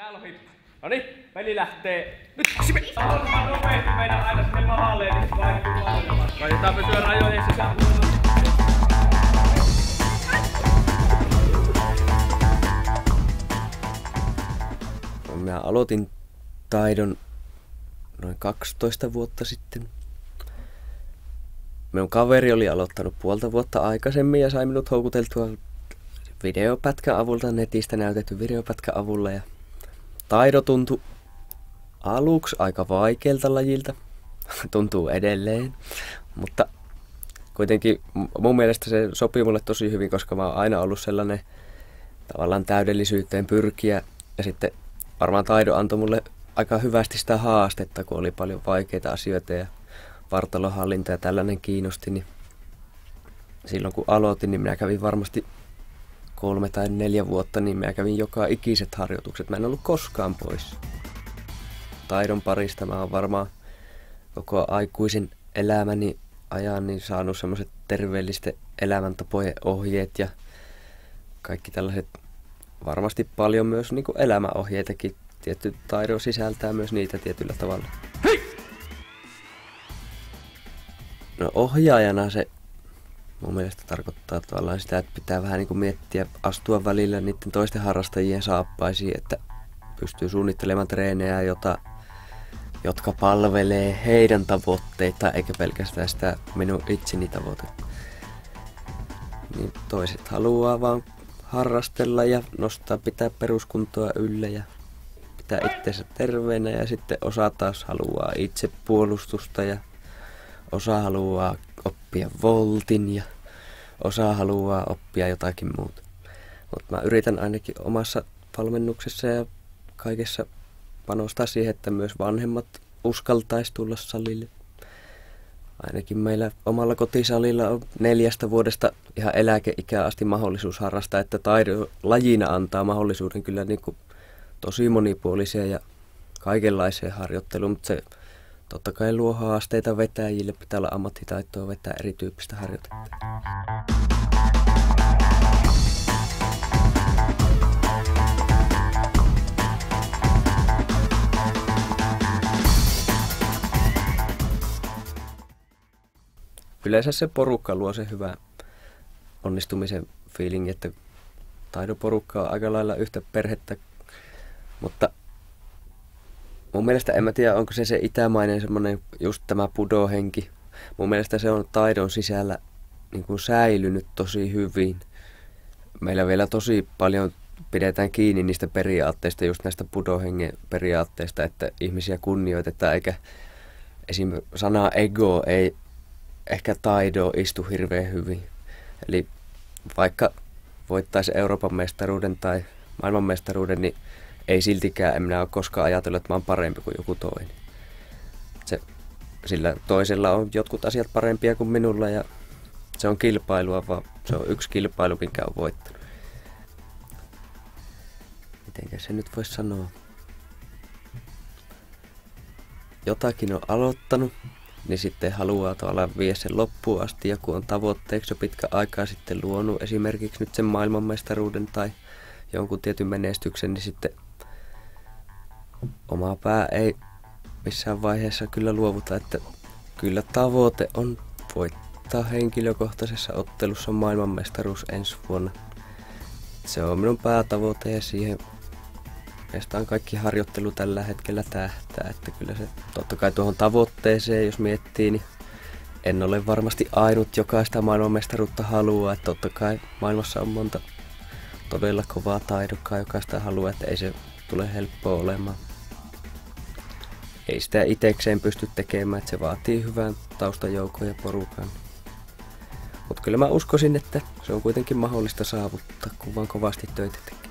Täällä on hippa. Noniin, peli lähtee. Nyt mahdollisimman nopeasti meidän aina sinne mahalle, niin se vaihtuu maailmaan. Koitetaan pysyä rajojen sisällä. Mä aloitin taidon noin 12 vuotta sitten. Minun kaveri oli aloittanut puolta vuotta aikaisemmin ja sai minut houkuteltua videopätkän avulta, netistä näytetty videopätkän avulla. Ja taido tuntui aluksi aika vaikealta lajilta, tuntuu edelleen, mutta kuitenkin mun mielestä se sopii mulle tosi hyvin, koska mä oon aina ollut sellainen tavallaan täydellisyyteen pyrkiä ja sitten varmaan taido antoi mulle aika hyvästi sitä haastetta, kun oli paljon vaikeita asioita ja vartalohallinta ja tällainen kiinnosti, niin silloin kun aloitin, niin minä kävin varmasti 3 tai 4 vuotta, niin minä kävin joka ikiset harjoitukset. Mä en ollut koskaan pois. Taidon parista mä oon varmaan koko aikuisen elämäni ajan niin saanut semmoiset terveellisten elämäntapojen ohjeet ja kaikki tällaiset, varmasti paljon myös niin kuin elämäohjeitakin. Tietty taidon sisältää myös niitä tietyllä tavalla. Hei! No ohjaajana se mun mielestä tarkoittaa tavallaan sitä, että pitää vähän niin kuin miettiä, astua välillä niiden toisten harrastajien saappaisiin, että pystyy suunnittelemaan treenejä, jotka palvelee heidän tavoitteita, eikä pelkästään sitä minun itseni tavoitetta. Niin toiset haluaa vaan harrastella ja pitää peruskuntoa yllä ja pitää itsensä terveenä ja sitten osa taas haluaa itsepuolustusta ja osa haluaa oppia voltin ja osa haluaa oppia jotakin muuta. Mutta mä yritän ainakin omassa valmennuksessa ja kaikessa panostaa siihen, että myös vanhemmat uskaltaisi tulla salille. Ainakin meillä omalla kotisalilla on 4 vuodesta ihan eläkeikään asti mahdollisuus harrastaa, että taidon lajina antaa mahdollisuuden kyllä niin kuin tosi monipuoliseen ja kaikenlaiseen harjoitteluun, mutta se totta kai luo haasteita vetäjille, pitää olla ammattitaitoa vetää erityyppistä harjoitetta. Yleensä se porukka luo se hyvä onnistumisen feeling, että taidoporukka on aika lailla yhtä perhettä, mutta mun mielestä en mä tiedä, onko se itämainen semmoinen just tämä pudohenki. Mun mielestä se on taidon sisällä niin kuin säilynyt tosi hyvin. Meillä vielä tosi paljon pidetään kiinni niistä periaatteista, just näistä pudohengen periaatteista, että ihmisiä kunnioitetaan, eikä esim. Sana ego ei ehkä taidoon istu hirveän hyvin. Eli vaikka voittaisi Euroopan mestaruuden tai maailmanmestaruuden, niin ei siltikään, en minä ole koskaan ajatellut, että mä oon parempi kuin joku toinen. Sillä toisella on jotkut asiat parempia kuin minulla ja se on kilpailua, vaan se on yksi kilpailu, minkä on voittanut. Mitenkä se nyt voisi sanoa? Jotakin on aloittanut, niin sitten haluaa tavallaan vie sen loppuun asti. Ja kun on tavoitteeksi jo pitkä aikaa sitten luonut esimerkiksi nyt sen maailmanmestaruuden tai jonkun tietyn menestyksen, niin sitten oma pää ei missään vaiheessa kyllä luovuta, että kyllä tavoite on voittaa henkilökohtaisessa ottelussa maailmanmestaruus ensi vuonna. Se on minun päätavoite ja siihen oikeastaan kaikki harjoittelu tällä hetkellä tähtää, että kyllä se totta kai tuohon tavoitteeseen, jos miettii, niin en ole varmasti ainut, joka sitä maailmanmestaruutta haluaa, että totta kai maailmassa on monta todella kovaa taidokkaa, joka sitä haluaa, että ei se tule helppoa olemaan. Ei sitä itsekseen pysty tekemään, että se vaatii hyvän taustajoukon ja porukan. Mutta kyllä mä uskoisin, että se on kuitenkin mahdollista saavuttaa, kun vaan kovasti töitä tekee.